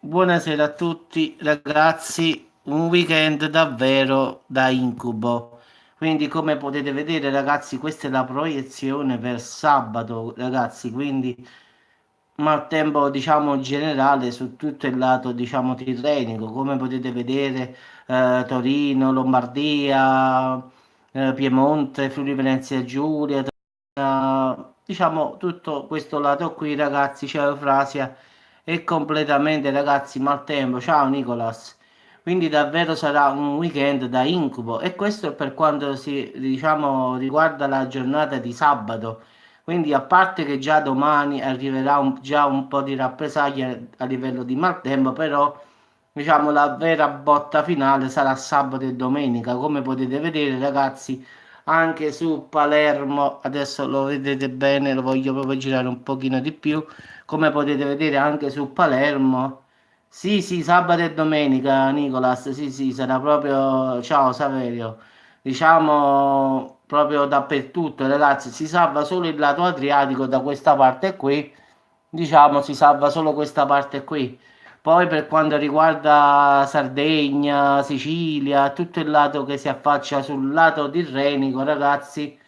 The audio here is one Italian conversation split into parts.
Buonasera a tutti ragazzi, un weekend davvero da incubo. Quindi come potete vedere ragazzi, questa è la proiezione per sabato ragazzi, quindi maltempo diciamo generale su tutto il lato diciamo tirrenico, come potete vedere Torino, Lombardia, Piemonte, Friuli Venezia Giulia, diciamo tutto questo lato qui ragazzi, c'è Eufrasia è completamente ragazzi maltempo. Ciao Nicolas. Quindi davvero sarà un weekend da incubo e questo è per quanto si diciamo riguarda la giornata di sabato. Quindi a parte che già domani arriverà già un po' di rappresaglia a livello di maltempo, però diciamo la vera botta finale sarà sabato e domenica. Come potete vedere ragazzi, anche su Palermo, adesso lo vedete bene, lo voglio proprio girare un pochino di più, come potete vedere anche su Palermo. Sì, sì, sabato e domenica, Nicolas, sì, sì, sarà proprio, ciao Saverio, diciamo proprio dappertutto, ragazzi, si salva solo il lato Adriatico da questa parte qui, diciamo, si salva solo questa parte qui. Poi per quanto riguarda Sardegna, Sicilia, tutto il lato che si affaccia sul lato tirrenico, ragazzi,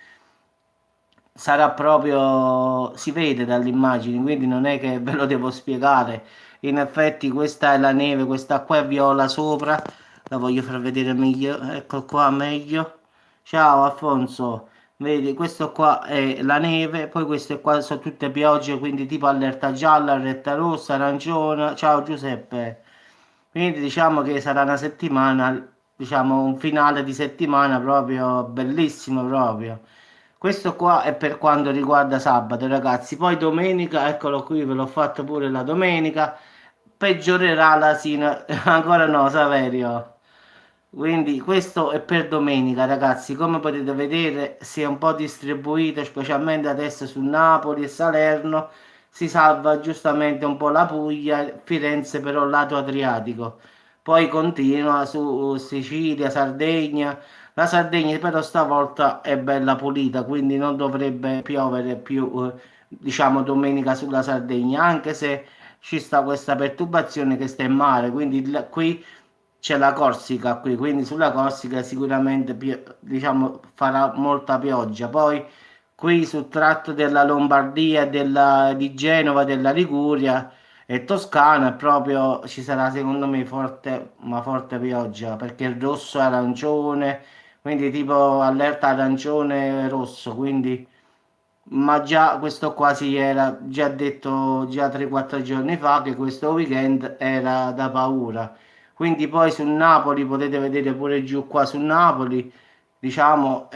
sarà proprio, si vede dalle immagini, quindi non è che ve lo devo spiegare. In effetti questa è la neve, questa qua è viola sopra, la voglio far vedere meglio, ecco qua meglio. Ciao Alfonso, vedi, questo qua è la neve, poi queste qua sono tutte piogge, quindi tipo allerta gialla, allerta rossa, arancione. Ciao Giuseppe. Quindi diciamo che sarà una settimana, diciamo un finale di settimana proprio bellissimo proprio. Questo qua è per quanto riguarda sabato, ragazzi. Poi domenica, eccolo qui, ve l'ho fatto pure la domenica. Peggiorerà la sino... Ancora no, Saverio. Quindi questo è per domenica, ragazzi. Come potete vedere, si è un po' distribuito, specialmente adesso su Napoli e Salerno. Si salva giustamente un po' la Puglia, Firenze però lato Adriatico. Poi continua su Sicilia, Sardegna. La Sardegna però stavolta è bella pulita, quindi non dovrebbe piovere più, diciamo, domenica sulla Sardegna, anche se ci sta questa perturbazione che sta in mare, quindi qui c'è la Corsica, qui, quindi sulla Corsica sicuramente diciamo, farà molta pioggia. Poi qui sul tratto della Lombardia, di Genova, della Liguria e Toscana proprio ci sarà secondo me forte, una forte pioggia perché il rosso è arancione, quindi tipo allerta arancione e rosso, quindi ma già questo qua si era già detto già 3-4 giorni fa che questo weekend era da paura. Quindi poi sul Napoli potete vedere pure giù qua sul Napoli, diciamo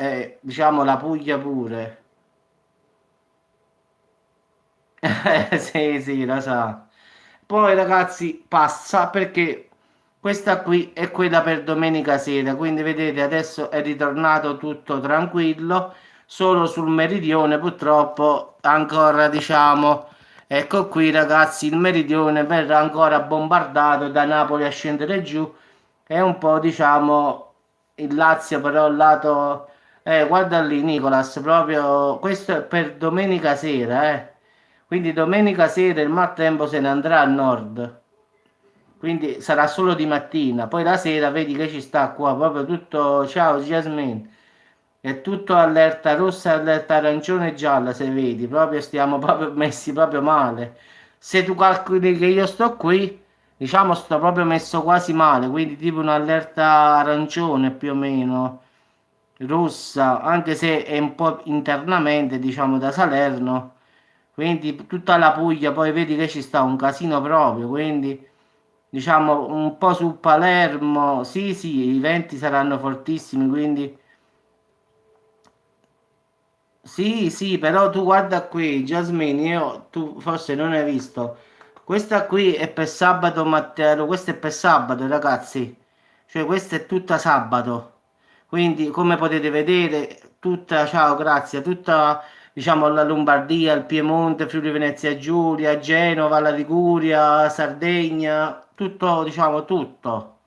la Puglia pure. Sì, sì, lo so. Poi ragazzi passa perché questa qui è quella per domenica sera, quindi vedete adesso è ritornato tutto tranquillo, solo sul meridione purtroppo ancora diciamo, ecco qui ragazzi il meridione verrà ancora bombardato da Napoli a scendere giù, è un po' diciamo il Lazio però il lato, guarda lì Nicolas, proprio questo è per domenica sera, quindi domenica sera il maltempo se ne andrà a nord, quindi sarà solo di mattina. Poi la sera vedi che ci sta qua proprio tutto. Ciao Jasmine, è tutto allerta rossa, allerta arancione e gialla. Se vedi, proprio stiamo proprio messi proprio male. Se tu calcoli che io sto qui, diciamo sto proprio messo quasi male, quindi tipo un'allerta arancione più o meno rossa, anche se è un po' internamente, diciamo da Salerno. Quindi tutta la Puglia, poi vedi che ci sta un casino proprio, quindi diciamo un po' su Palermo, sì, sì, i venti saranno fortissimi, quindi sì, sì, però tu guarda qui, Jasmine, io, tu forse non hai visto, questa qui è per sabato, Matteo, questo è per sabato, ragazzi, cioè questa è tutta sabato, quindi come potete vedere, tutta, ciao, grazie, tutta, diciamo, la Lombardia, il Piemonte, Friuli Venezia Giulia, Genova, la Liguria, Sardegna, tutto, diciamo, tutto.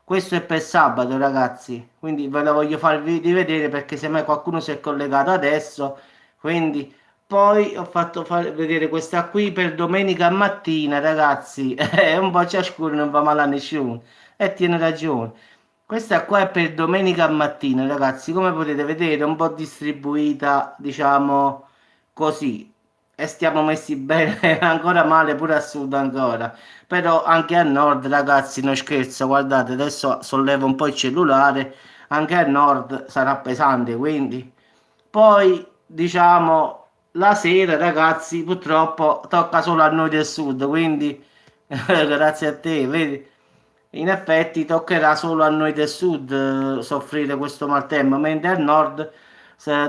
Questo è per sabato, ragazzi. Quindi ve la voglio farvi rivedere perché semmai qualcuno si è collegato adesso. Quindi Poi ho fatto vedere questa qui per domenica mattina, ragazzi. Un po' ciascuno non fa male a nessuno. E tiene ragione. Questa qua è per domenica mattina, ragazzi. Come potete vedere, un po' distribuita, diciamo così. E stiamo messi bene, ancora male, pure a sud ancora. Però anche a nord, ragazzi, non scherzo. Guardate, adesso sollevo un po' il cellulare. Anche a nord sarà pesante, quindi. Poi, diciamo, la sera, ragazzi, purtroppo tocca solo a noi del sud, quindi grazie a te, vedi? In effetti toccherà solo a noi del sud soffrire questo maltempo, mentre al nord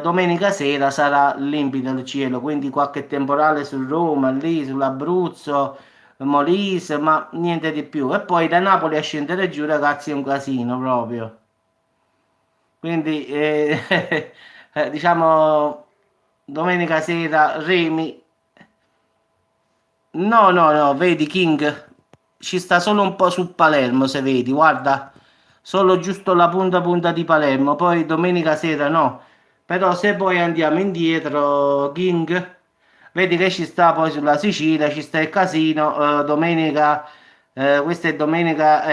domenica sera sarà limpido il cielo, quindi qualche temporale su Roma, lì sull'Abruzzo, Molise, ma niente di più. E poi da Napoli a scendere giù, ragazzi, è un casino proprio. Quindi, diciamo, domenica sera Remi. No, no, no, vedi King, ci sta solo un po' su Palermo, se vedi, guarda, solo giusto la punta di Palermo, poi domenica sera no, però se poi andiamo indietro, King, vedi che ci sta poi sulla Sicilia, ci sta il casino, domenica, questa è domenica,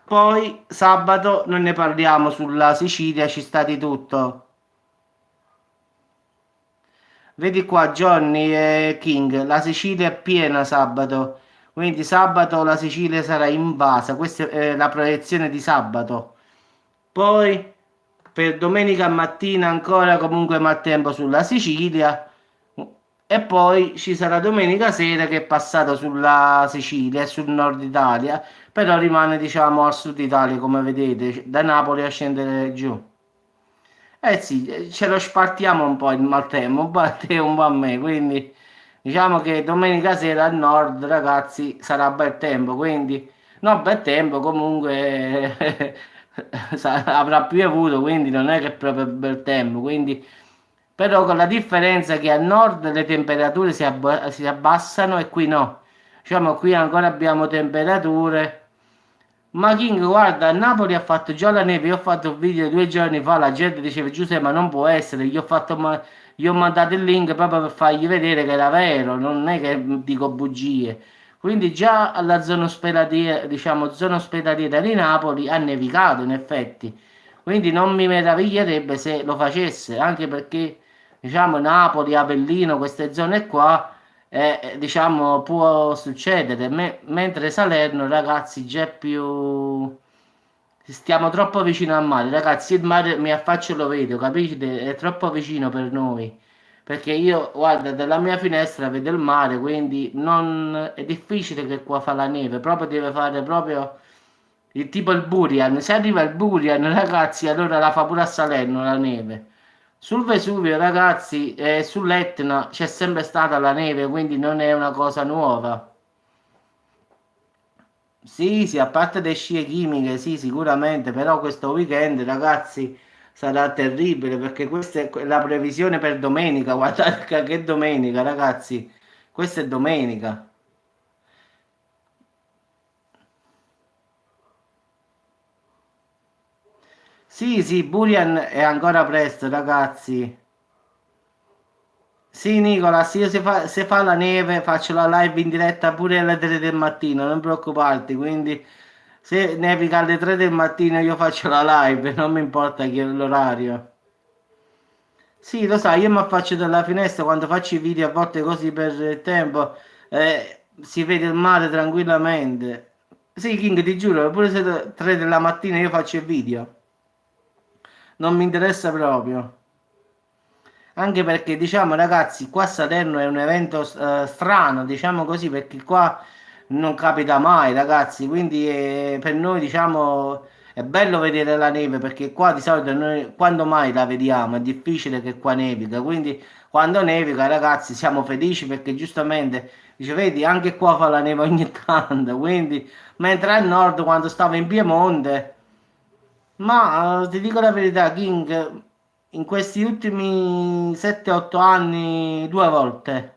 poi sabato non ne parliamo sulla Sicilia, ci sta di tutto. Vedi qua Johnny e King, la Sicilia è piena sabato, quindi sabato la Sicilia sarà invasa, questa è la proiezione di sabato. Poi per domenica mattina ancora comunque maltempo sulla Sicilia e poi ci sarà domenica sera che è passato sulla Sicilia e sul nord Italia, però rimane diciamo al sud Italia come vedete, da Napoli a scendere giù. Eh sì, ce lo spartiamo un po' il maltempo, un po' a te e un po' a me, quindi diciamo che domenica sera al nord, ragazzi, sarà bel tempo, quindi no, bel tempo comunque avrà piovuto, quindi non è che è proprio bel tempo, quindi però con la differenza che al nord le temperature si abbassano e qui no. Diciamo qui ancora abbiamo temperature. Ma King, guarda, a Napoli ha fatto già la neve. Io ho fatto un video 2 giorni fa. La gente diceva Giuseppe, ma non può essere. Gli ho mandato il link proprio per fargli vedere che era vero. Non è che dico bugie. Quindi già alla zona ospedaliera, diciamo, zona ospedaliera di Napoli ha nevicato in effetti. Quindi non mi meraviglierebbe se lo facesse, anche perché, diciamo, Napoli, Avellino, queste zone qua diciamo può succedere, mentre Salerno, ragazzi, già è più. Stiamo troppo vicino al mare, ragazzi. Il mare mi affaccio e lo vedo, capite? È troppo vicino per noi. Perché io, guarda, dalla mia finestra vedo il mare, quindi non è difficile che qua fa la neve, proprio deve fare proprio il tipo il Burian. Se arriva il Burian, ragazzi, allora la fa pure a Salerno la neve. Sul Vesuvio, ragazzi, e sull'Etna c'è sempre stata la neve, quindi non è una cosa nuova. Sì, sì, a parte le scie chimiche, sì, sicuramente, però questo weekend, ragazzi, sarà terribile perché questa è la previsione per domenica. Guardate che domenica, ragazzi, questa è domenica. Sì, sì, Burian è ancora presto, ragazzi. Sì, Nicola, sì, io se fa la neve faccio la live in diretta pure alle 3 del mattino, non preoccuparti, quindi se nevica alle 3 del mattino io faccio la live, non mi importa che l'orario. Sì, lo sai, io mi affaccio dalla finestra quando faccio i video a volte così per il tempo, si vede il mare tranquillamente. Sì, King, ti giuro, pure se 3 della mattina io faccio il video, non mi interessa proprio. Anche perché, diciamo, ragazzi, qua a Salerno è un evento strano, diciamo così, perché qua non capita mai, ragazzi. Quindi per noi, diciamo, è bello vedere la neve, perché qua di solito noi quando mai la vediamo? È difficile che qua nevica. Quindi quando nevica, ragazzi, siamo felici perché giustamente, dice, vedi, anche qua fa la neve ogni tanto. Quindi, mentre al nord, quando stavo in Piemonte. Ma ti dico la verità, King, in questi ultimi 7-8 anni 2 volte,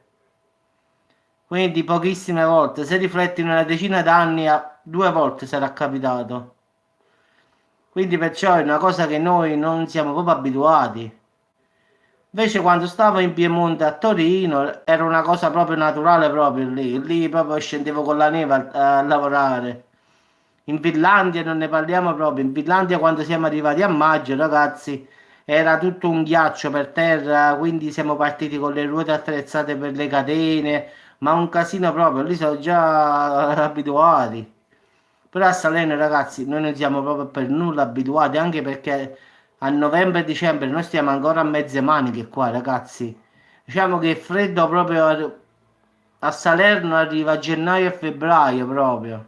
quindi pochissime volte, se rifletti in una decina d'anni 2 volte sarà capitato. Quindi perciò è una cosa che noi non siamo proprio abituati. Invece quando stavo in Piemonte a Torino era una cosa proprio naturale proprio lì proprio scendevo con la neve a lavorare. In Finlandia non ne parliamo proprio, in Finlandia quando siamo arrivati a maggio, ragazzi, era tutto un ghiaccio per terra, quindi siamo partiti con le ruote attrezzate per le catene, ma un casino proprio, lì sono già abituati. Però a Salerno, ragazzi, noi non siamo proprio per nulla abituati, anche perché a novembre e dicembre noi stiamo ancora a mezze maniche qua, ragazzi. Diciamo che il freddo proprio a Salerno arriva a gennaio e febbraio proprio.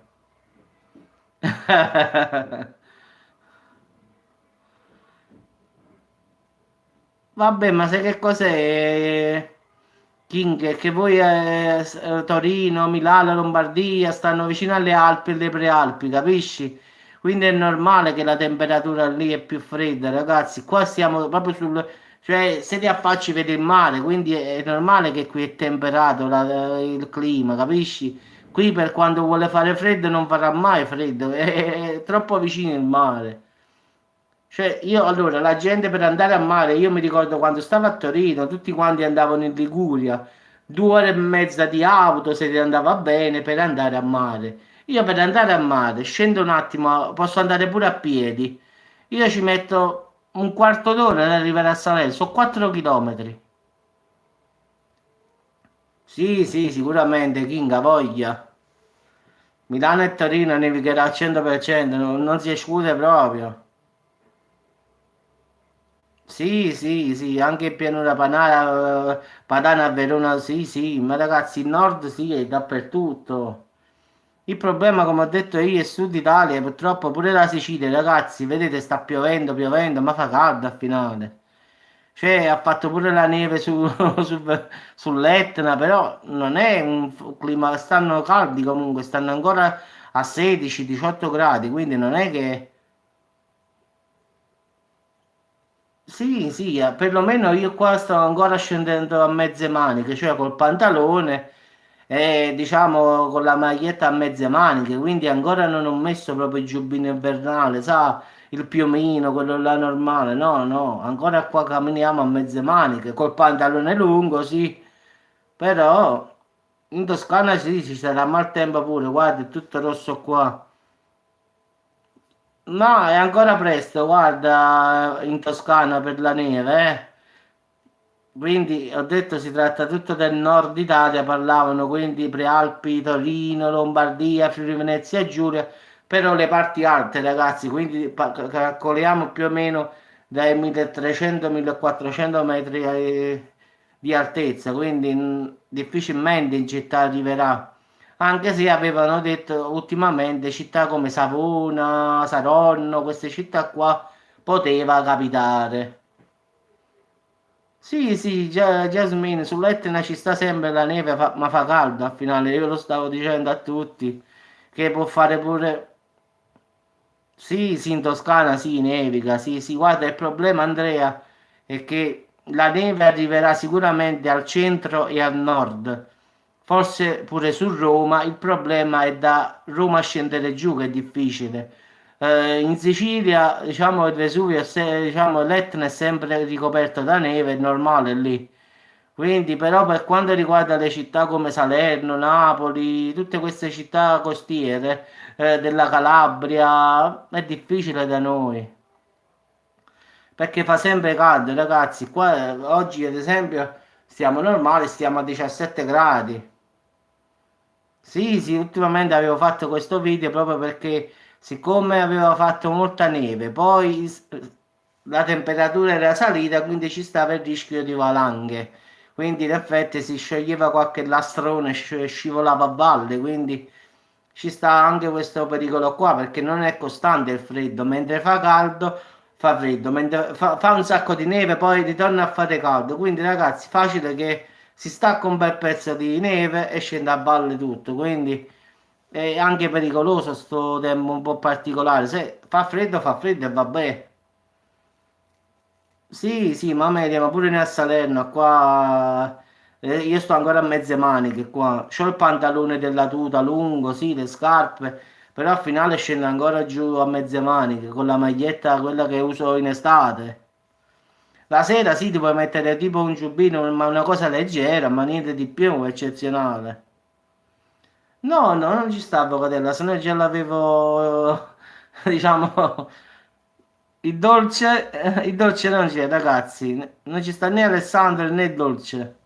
Vabbè, ma sai che cos'è, King? È che voi Torino, Milano, Lombardia stanno vicino alle Alpi e alle Prealpi, capisci? Quindi è normale che la temperatura lì è più fredda, ragazzi. Qua siamo proprio sul... Cioè, se ti affacci vedi il mare, quindi è normale che qui è temperato il clima, capisci? Qui per quando vuole fare freddo non farà mai freddo, è troppo vicino il mare. Cioè, io allora, la gente per andare a mare, io mi ricordo quando stavo a Torino, tutti quanti andavano in Liguria, 2 ore e mezza di auto se ti andava bene per andare a mare. Io per andare a mare scendo un attimo, posso andare pure a piedi. Io ci metto un quarto d'ora ad arrivare a Salerno, sono 4 chilometri. Sì, sì, sicuramente, Kinga, voglia. Milano e Torino nevicherà al 100%, non si esclude proprio. Sì, sì, sì, anche in pianura padana, padana a Verona, sì, sì, ma ragazzi, il nord sì, è dappertutto. Il problema, come ho detto io, è Sud Italia, purtroppo pure la Sicilia, ragazzi, vedete, sta piovendo, piovendo, ma fa caldo al finale. Cioè, ha fatto pure la neve sull'Etna, però non è un clima, stanno caldi comunque, stanno ancora a 16-18 gradi, quindi non è che... Sì, sì, perlomeno io qua sto ancora scendendo a mezze maniche, cioè col pantalone e diciamo con la maglietta a mezze maniche, quindi ancora non ho messo proprio il giubbino invernale, sa, il piumino, quello là normale, no, no, ancora qua camminiamo a mezze maniche, col pantalone lungo, sì, però in Toscana sì, ci sarà maltempo pure, guarda, è tutto rosso qua. No, è ancora presto, guarda, in Toscana per la neve, eh. Quindi ho detto si tratta tutto del nord Italia, parlavano quindi Prealpi, Torino, Lombardia, Friuli Venezia Giulia, però le parti alte ragazzi, quindi calcoliamo più o meno dai 1300-1400 metri di altezza, quindi difficilmente in città arriverà, anche se avevano detto ultimamente città come Savona, Saronno, queste città qua poteva capitare. Sì, sì, Jasmine, sull'Etna ci sta sempre la neve, ma fa caldo al finale, io lo stavo dicendo a tutti, che può fare pure... Sì, sì, in Toscana sì, nevica, sì, sì, guarda, il problema Andrea è che la neve arriverà sicuramente al centro e al nord, forse pure su Roma, il problema è da Roma a scendere giù che è difficile. In Sicilia, diciamo, il Vesuvio, diciamo, l'Etna è sempre ricoperto da neve, è normale lì. Quindi, però, per quanto riguarda le città come Salerno, Napoli, tutte queste città costiere, della Calabria, è difficile da noi. Perché fa sempre caldo, ragazzi. Qua oggi, ad esempio, stiamo normali, stiamo a 17 gradi. Sì, sì, ultimamente avevo fatto questo video proprio perché siccome aveva fatto molta neve, poi la temperatura era salita, quindi ci stava il rischio di valanghe. Quindi in effetti si scioglieva qualche lastrone, scivolava a valle, quindi ci sta anche questo pericolo qua perché non è costante il freddo, mentre fa caldo fa freddo, mentre fa un sacco di neve, poi ritorna a fare caldo. Quindi ragazzi, facile che si stacca un bel pezzo di neve e scende a valle tutto, quindi è anche pericoloso sto tempo un po' particolare. Se fa freddo e vabbè. Sì, sì, ma media, ma pure nel Salerno, qua io sto ancora a mezze maniche qua. C'ho il pantalone della tuta lungo, sì, le scarpe, però al finale scendo ancora giù a mezze maniche con la maglietta, quella che uso in estate. La sera sì, ti puoi mettere tipo un giubbino, ma una cosa leggera, ma niente di più eccezionale. No, no, non ci sta avvocatella, se no già l'avevo, diciamo, il dolce non c'è, ragazzi, non ci sta né Alessandro né il dolce.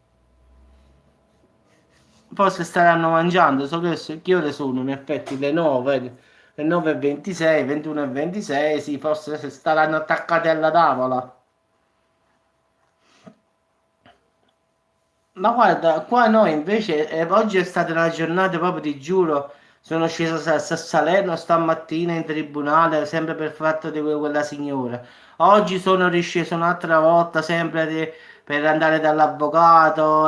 Forse staranno mangiando, so che ore sono, in effetti le 9, le 9:26, 21:26, sì, forse se staranno attaccati alla tavola. Ma guarda, qua noi invece, oggi è stata una giornata proprio, ti giuro, sono sceso a Salerno stamattina in tribunale, sempre per fatto di quella signora. Oggi sono risceso un'altra volta, sempre per andare dall'avvocato,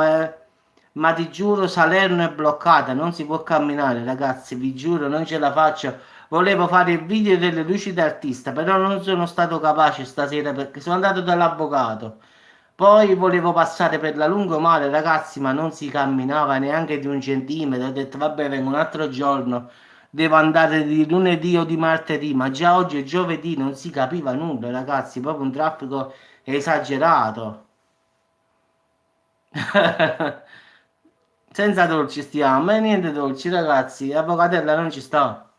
ma ti giuro, Salerno è bloccata, non si può camminare, ragazzi, vi giuro, non ce la faccio. Volevo fare il video delle luci d'artista, però non sono stato capace stasera perché sono andato dall'avvocato. Poi volevo passare per la lungomare, ragazzi, ma non si camminava neanche di un centimetro. Ho detto, vabbè, vengo un altro giorno. Devo andare di lunedì o di martedì, ma già oggi è giovedì, non si capiva nulla, ragazzi. Proprio un traffico esagerato. Senza dolci stiamo, e niente dolci, ragazzi. Avvocatella non ci sta.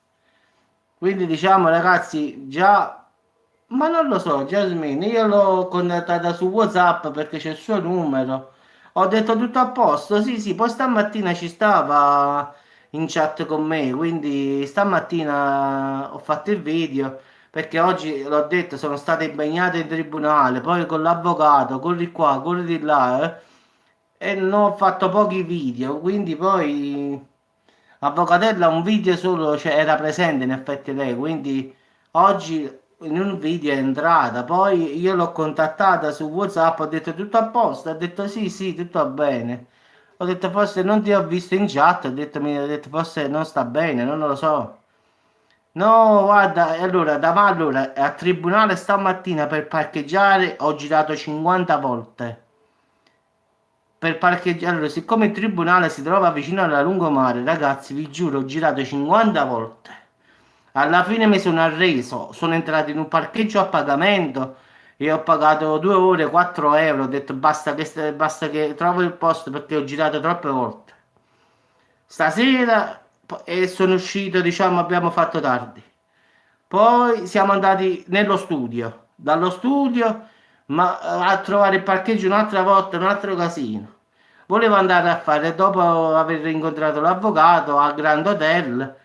Quindi diciamo, ragazzi, già, ma non lo so, Jasmine, io l'ho contattata su WhatsApp perché c'è il suo numero. Ho detto tutto a posto, sì, sì, poi stamattina ci stava in chat con me, quindi stamattina ho fatto il video perché oggi, l'ho detto, sono stato impegnato in tribunale, poi con l'avvocato, corri qua, corri di là, e non ho fatto pochi video, quindi poi Avvocatella un video solo, cioè, era presente in effetti lei, quindi oggi in un video è entrata, poi io l'ho contattata su WhatsApp, ho detto tutto a posto, ha detto sì, sì, tutto va bene. Ho detto forse non ti ho visto in chat, ho detto forse non sta bene, non lo so. No, guarda, e allora, allora, a tribunale stamattina per parcheggiare ho girato 50 volte. Per parcheggiare, allora, siccome il tribunale si trova vicino alla lungomare, ragazzi, vi giuro, ho girato 50 volte. Alla fine mi sono arreso, sono entrato in un parcheggio a pagamento e ho pagato 2 ore, 4 euro. Ho detto basta che trovo il posto perché ho girato troppe volte. Stasera e sono uscito, diciamo, abbiamo fatto tardi. Poi siamo andati nello studio, dallo studio ma a trovare il parcheggio un'altra volta, un altro casino. Volevo andare a fare, dopo aver incontrato l'avvocato al Grand Hotel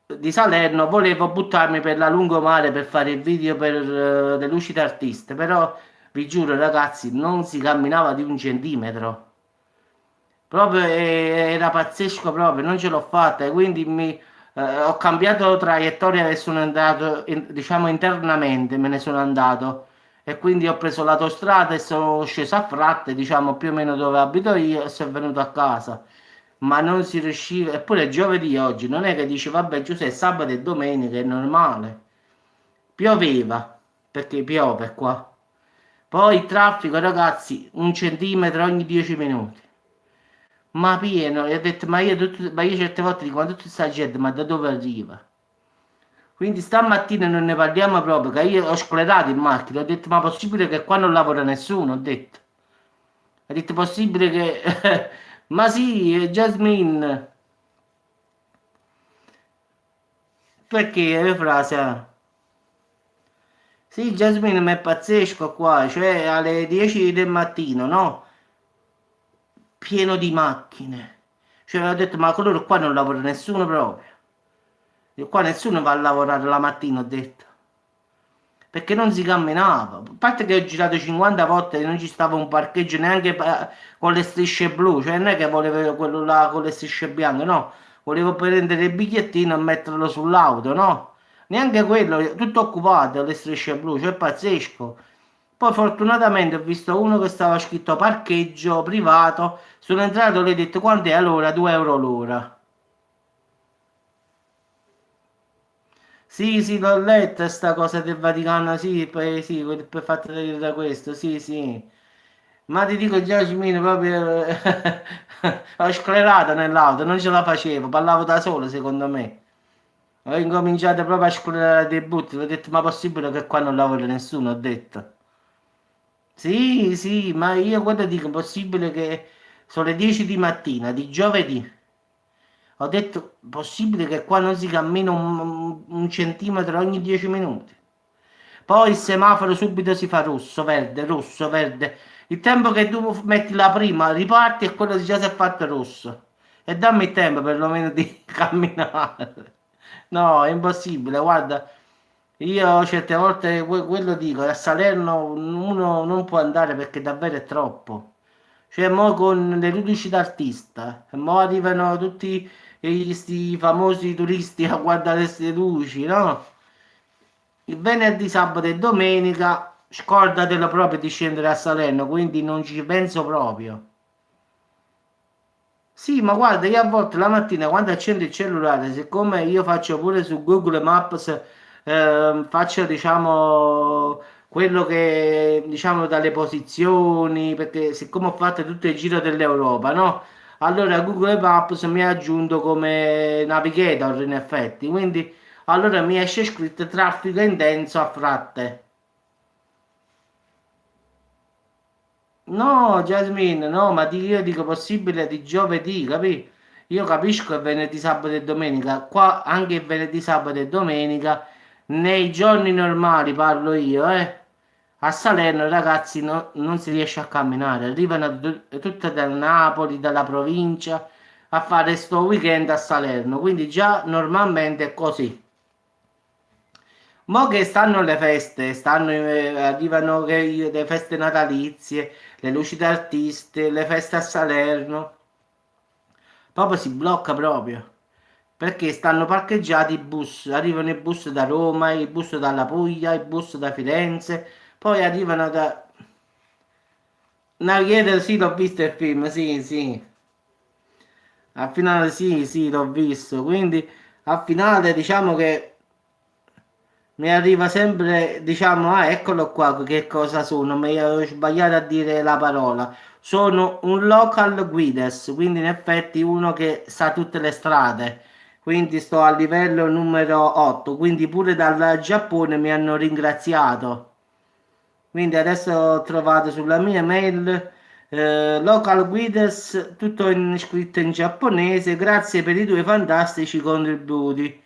di Salerno, volevo buttarmi per la lungomare per fare il video per le luci d'artista, però vi giuro ragazzi, non si camminava di un centimetro. Proprio era pazzesco proprio, non ce l'ho fatta e quindi ho cambiato traiettoria e sono andato, diciamo internamente me ne sono andato e quindi ho preso l'autostrada e sono sceso a Fratte, diciamo più o meno dove abito io e sono venuto a casa. Ma non si riusciva, eppure è giovedì oggi, non è che dici vabbè Giuseppe, sabato e domenica è normale. Pioveva, perché piove qua. Poi il traffico, ragazzi, un centimetro ogni 10 minuti. Ma pieno, e ho detto, ma io certe volte dico, ma tutta questa gente, ma da dove arriva? Quindi stamattina non ne parliamo proprio, che io ho sclerato in macchina, ho detto, ma possibile che qua non lavora nessuno? Ho detto, possibile che... ma sì, Jasmine, perché è frase? Sì, Jasmine, ma è pazzesco qua, cioè alle 10 del mattino, no? Pieno di macchine. Cioè, ho detto, ma coloro qua non lavora nessuno proprio. E qua nessuno va a lavorare la mattina, ho detto. Perché non si camminava. A parte che ho girato 50 volte e non ci stava un parcheggio neanche con le strisce blu, cioè non è che volevo quello là con le strisce bianche, no. Volevo prendere il bigliettino e metterlo sull'auto, no. Neanche quello, tutto occupato, le strisce blu, cioè pazzesco. Poi fortunatamente ho visto uno che stava scritto parcheggio privato, sono entrato e le ho detto quant'è allora? 2 euro l'ora. Sì, sì, l'ho letta sta cosa del Vaticano, sì, poi sì, per fatto da questo, sì, sì. Ma ti dico, Giacimino, proprio ho sclerato nell'auto, non ce la facevo, parlavo da solo, secondo me. Ho incominciato proprio a sclerare dei butti, ho detto, ma possibile che qua non lavora nessuno, ho detto. Sì, sì, ma io guarda dico, possibile che sono le 10 di mattina, di giovedì. Ho detto, possibile che qua non si cammina un centimetro ogni 10 minuti. Poi il semaforo subito si fa rosso, verde, rosso, verde. Il tempo che tu metti la prima, riparti e quello già si è fatto rosso. E dammi il tempo perlomeno di camminare. No, è impossibile, guarda. Io certe volte quello dico, a Salerno uno non può andare perché davvero è troppo. Cioè, mo con le luci d'artista, e mo arrivano tutti questi famosi turisti a guardare queste luci, no? Il venerdì, sabato e domenica scordatelo proprio di scendere a Salerno, quindi non ci penso proprio. Sì, ma guarda, io a volte la mattina quando accendo il cellulare, siccome io faccio pure su Google Maps, faccio diciamo quello che diciamo dalle posizioni, perché siccome ho fatto tutto il giro dell'Europa, no? Allora Google Maps mi ha aggiunto come navigator in effetti, quindi allora mi esce scritto traffico intenso a fratte. No, Jasmine, no, ma io dico possibile di giovedì, capì? Io capisco il venerdì, sabato e domenica, qua anche il venerdì, sabato e domenica, nei giorni normali parlo io, a Salerno ragazzi non si riesce a camminare, arrivano tutte da Napoli, dalla provincia, a fare sto weekend a Salerno, quindi già normalmente è così. Mo che stanno le feste, arrivano le feste natalizie, le luci d'artiste, le feste a Salerno, proprio si blocca proprio, perché stanno parcheggiati i bus, arrivano i bus da Roma, i bus dalla Puglia, i bus da Firenze, poi arrivano da... Navigator, sì, l'ho visto il film, sì, sì, al finale sì, sì, l'ho visto, quindi al finale diciamo che... Mi arriva sempre, diciamo, ah, eccolo qua, che cosa sono? Mi ho sbagliato a dire la parola. Sono un local guides, quindi in effetti uno che sa tutte le strade. Quindi sto a livello numero 8, quindi pure dal Giappone mi hanno ringraziato. Quindi adesso ho trovato sulla mia mail local guides, tutto scritto in giapponese, grazie per i tuoi fantastici contributi.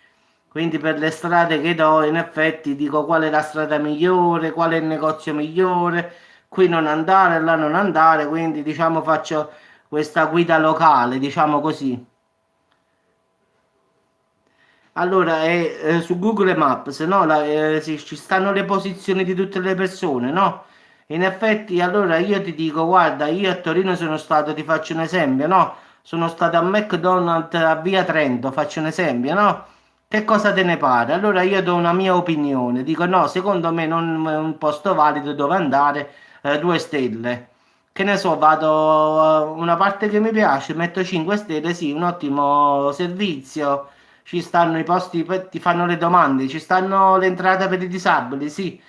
Quindi per le strade che do, in effetti dico qual è la strada migliore, qual è il negozio migliore, qui non andare, là non andare, quindi diciamo faccio questa guida locale, diciamo così. Allora, su Google Maps, no? Ci stanno le posizioni di tutte le persone, no? In effetti, allora io ti dico, guarda, io a Torino sono stato, ti faccio un esempio, no? Sono stato a McDonald's a Via Trento, faccio un esempio, no? Che cosa te ne pare? Allora io do una mia opinione, dico no, secondo me non è un posto valido dove andare, 2 stelle. Che ne so, vado a una parte che mi piace, metto 5 stelle, sì, un ottimo servizio, ci stanno i posti, ti fanno le domande, ci stanno le entrate per i disabili, sì,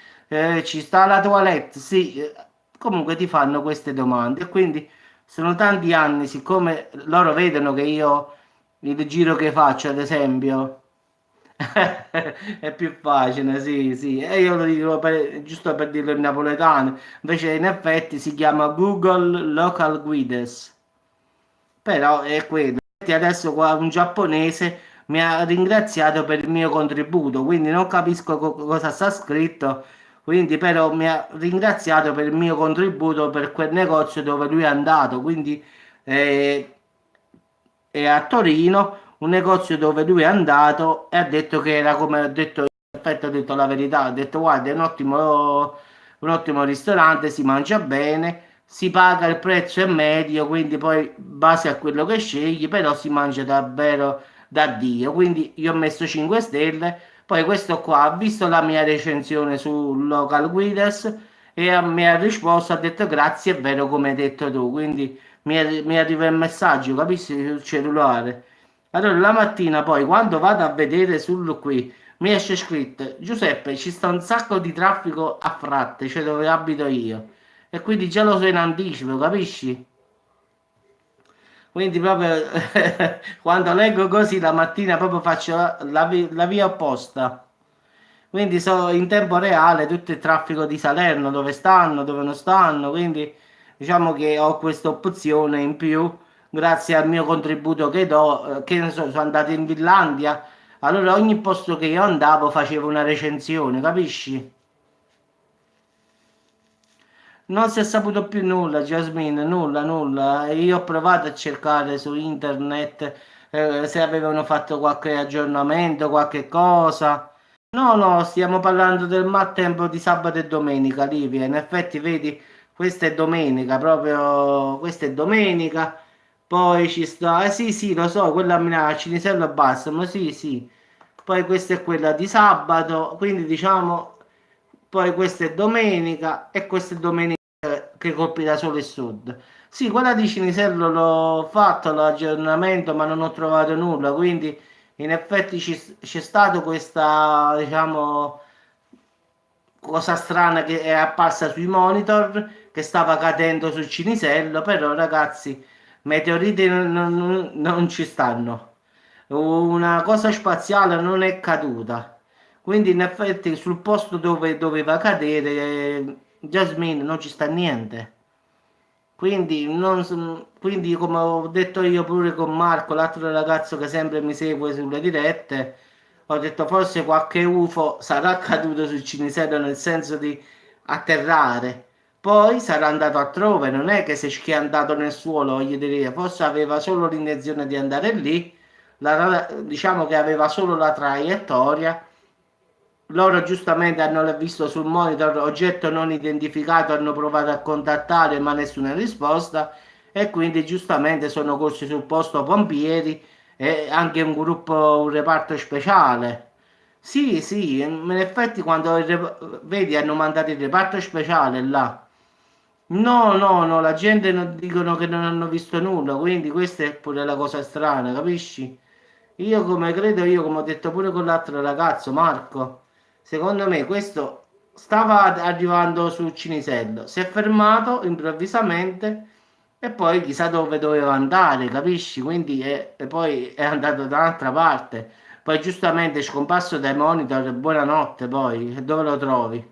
ci sta la toilette, sì, comunque ti fanno queste domande e quindi sono tanti anni, siccome loro vedono che io il giro che faccio, ad esempio, è più facile, sì, sì, e io lo dico giusto per dirlo in napoletano, invece in effetti si chiama Google Local Guides, però è quello. Infatti adesso qua un giapponese mi ha ringraziato per il mio contributo, quindi non capisco cosa sta scritto, quindi però mi ha ringraziato per il mio contributo per quel negozio dove lui è andato, quindi eh, è a Torino, un negozio dove lui è andato e ha detto che era come ho detto, in effetti ho detto la verità, ho detto guarda un ottimo ristorante, si mangia bene, si paga il prezzo è medio, quindi poi in base a quello che scegli, però si mangia davvero da Dio. Quindi io ho messo 5 stelle, poi questo qua ha visto la mia recensione su Local Guides e mi ha risposto, ha detto grazie, è vero come hai detto tu, quindi mi arriva il messaggio, capisci, sul cellulare. Allora la mattina poi quando vado a vedere sul qui mi esce scritto Giuseppe, ci sta un sacco di traffico a Fratte, cioè dove abito io. E quindi già lo so in anticipo, capisci? Quindi proprio quando leggo così la mattina proprio faccio la via opposta. Quindi so in tempo reale tutto il traffico di Salerno, dove stanno, dove non stanno, quindi diciamo che ho questa opzione in più grazie al mio contributo che do, che ne so, sono andato in Finlandia, allora ogni posto che io andavo facevo una recensione, capisci? Non si è saputo più nulla, Jasmine, nulla, nulla. E io ho provato a cercare su internet se avevano fatto qualche aggiornamento, qualche cosa. No, no, stiamo parlando del maltempo di sabato e domenica, Livia. In effetti, vedi, questa è domenica, proprio questa è domenica. Poi ci sta, sì, sì, lo so, quella a Cinisello basta, ma sì, sì. Poi questa è quella di sabato, quindi diciamo, poi questa è domenica e questa è domenica che colpirà solo il sud. Sì, quella di Cinisello l'ho fatto l'aggiornamento, ma non ho trovato nulla, quindi in effetti c'è stato questa, diciamo, cosa strana che è apparsa sui monitor che stava cadendo sul Cinisello, però ragazzi, meteoriti non ci stanno. Una cosa spaziale non è caduta. Quindi in effetti sul posto dove doveva cadere, Jasmine non ci sta niente. Quindi, quindi, come ho detto io pure con Marco, l'altro ragazzo che sempre mi segue sulle dirette, ho detto forse qualche UFO sarà caduto sul Cinisello nel senso di atterrare. Poi sarà andato altrove, non è che si è schiantato nel suolo, voglio dire, forse aveva solo l'intenzione di andare lì, diciamo che aveva solo la traiettoria. Loro giustamente hanno visto sul monitor oggetto non identificato, hanno provato a contattare ma nessuna risposta e quindi giustamente sono corsi sul posto pompieri e anche un gruppo, un reparto speciale. Sì, sì, in effetti quando vedi hanno mandato il reparto speciale là. No, no, no, la gente dicono che non hanno visto nulla, quindi questa è pure la cosa strana, capisci? Io come credo, io come ho detto pure con l'altro ragazzo, Marco, secondo me questo stava arrivando sul Cinisello, si è fermato improvvisamente e poi chissà dove doveva andare, capisci? Quindi e poi è andato da un'altra parte. Poi giustamente è scomparso dai monitor, buonanotte poi, e dove lo trovi?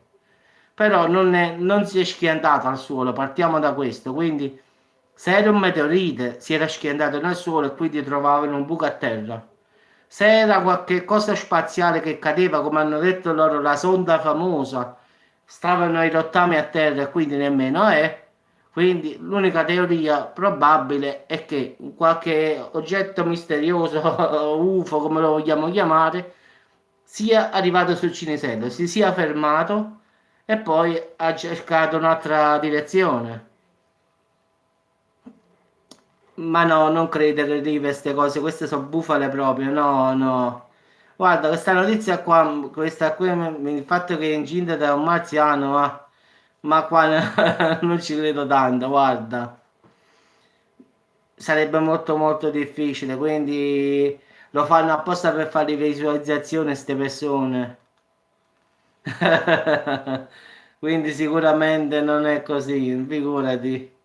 Però non si è schiantato al suolo, partiamo da questo, quindi se era un meteorite si era schiantato nel suolo e quindi trovavano un buco a terra. Se era qualche cosa spaziale che cadeva, come hanno detto loro, la sonda famosa, stavano i rottami a terra e quindi nemmeno è. Quindi l'unica teoria probabile è che qualche oggetto misterioso, UFO come lo vogliamo chiamare, sia arrivato sul Cinisello, si sia fermato e poi ha cercato un'altra direzione. Ma no, non credere di queste cose, queste sono bufale proprio, no, no. Guarda, questa notizia qua, questa qui, il fatto che è incinta da un marziano, ma qua non ci credo tanto, guarda. Sarebbe molto molto difficile, quindi lo fanno apposta per fare visualizzazione queste persone. Quindi sicuramente non è così, figurati.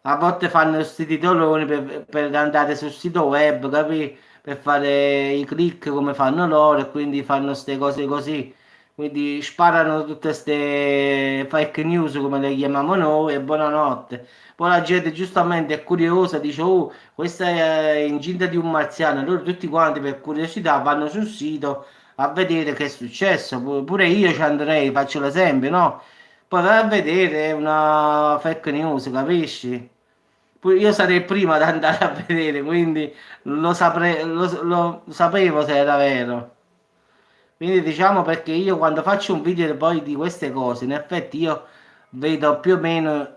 A volte fanno questi titoloni per andare sul sito web, capì? Per fare i click come fanno loro e quindi fanno queste cose così. Quindi sparano tutte queste fake news come le chiamiamo noi e buonanotte. Poi la gente giustamente è curiosa, dice, oh, questa è incinta di un marziano. Allora tutti quanti per curiosità vanno sul sito a vedere che è successo. Pure io ci andrei, faccio l'esempio, no? Poi vai a vedere è una fake news, capisci? Io sarei il primo ad andare a vedere, quindi lo sapevo se era vero. Quindi diciamo perché io quando faccio un video poi di queste cose, in effetti io vedo più o meno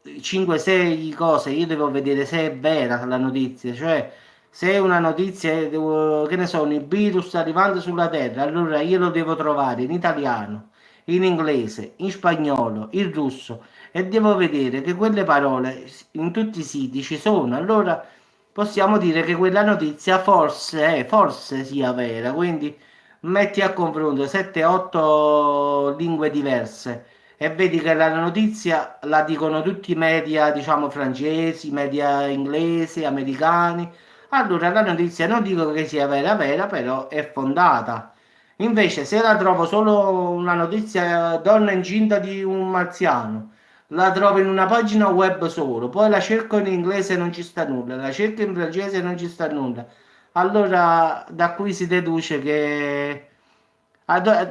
5-6 cose, io devo vedere se è vera la notizia, cioè se è una notizia, che ne so, un virus arrivando sulla Terra, allora io lo devo trovare in italiano, in inglese, in spagnolo, in russo e devo vedere che quelle parole in tutti i siti ci sono, allora possiamo dire che quella notizia forse sia vera, quindi metti a confronto 7-8 lingue diverse e vedi che la notizia la dicono tutti i media, diciamo francesi, media inglesi, americani. Allora la notizia non dico che sia vera, vera, però è fondata. Invece, se la trovo solo una notizia donna incinta di un marziano, la trovo in una pagina web solo, poi la cerco in inglese e non ci sta nulla, la cerco in francese e non ci sta nulla. Allora, da qui si deduce che...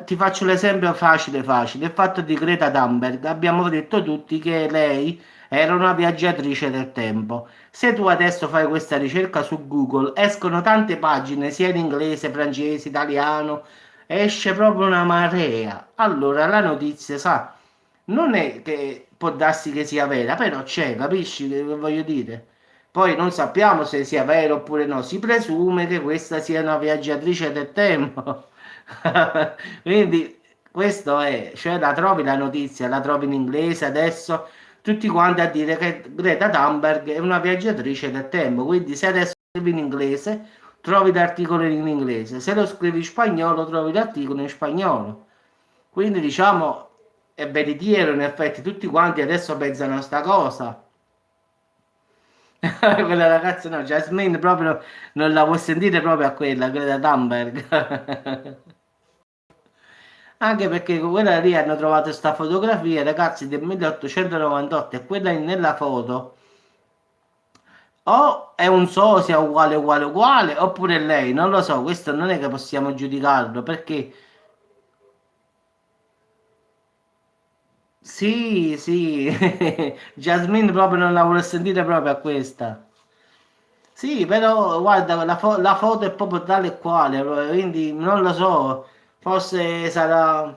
Ti faccio l'esempio facile, facile. Il fatto di Greta Thunberg. Abbiamo detto tutti che lei era una viaggiatrice del tempo. Se tu adesso fai questa ricerca su Google, escono tante pagine, sia in inglese, francese, italiano, esce proprio una marea. Allora la notizia, sa, non è che può darsi che sia vera, però c'è, capisci che voglio dire? Poi non sappiamo se sia vero oppure no, si presume che questa sia una viaggiatrice del tempo. Quindi questo è, cioè la trovi la notizia, la trovi in inglese adesso, tutti quanti a dire che Greta Thunberg è una viaggiatrice del tempo, quindi se adesso scrivi in inglese trovi l'articolo in inglese, se lo scrivi in spagnolo trovi l'articolo in spagnolo. Quindi diciamo è veritiero, in effetti tutti quanti adesso pensano a sta cosa. Quella ragazza no, Jasmine proprio non la vuoi sentire proprio a quella, Greta Thunberg. Anche perché con quella lì hanno trovato sta fotografia, ragazzi, del 1898 e quella nella foto o è un sosia uguale uguale uguale oppure è lei, non lo so, questo non è che possiamo giudicarlo perché sì, sì, Jasmine proprio non la vuole sentire proprio a questa. Sì, però guarda, la foto è proprio tale e quale, quindi non lo so, forse sarà...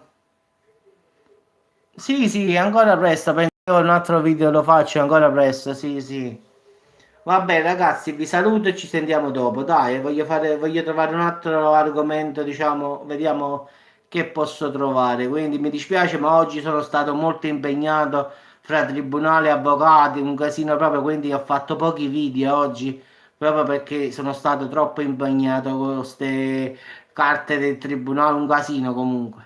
Sì, sì, ancora presto, penso che un altro video lo faccio ancora presto, sì, sì. Vabbè, ragazzi, vi saluto e ci sentiamo dopo. Dai, voglio trovare un altro argomento, diciamo, vediamo che posso trovare. Quindi mi dispiace, ma oggi sono stato molto impegnato fra tribunale e avvocati, un casino proprio, quindi ho fatto pochi video oggi, proprio perché sono stato troppo impegnato con queste carte del tribunale, un casino comunque.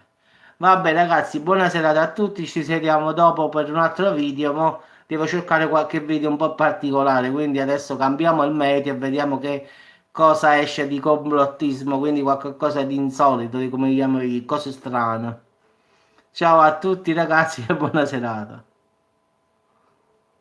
Vabbè, ragazzi, buona serata a tutti, ci sediamo dopo per un altro video. Mo devo cercare qualche video un po' particolare, quindi adesso cambiamo il medio e vediamo che cosa esce di complottismo, quindi qualcosa di insolito, di come chiamo io, cose strane. Ciao a tutti ragazzi e buona serata.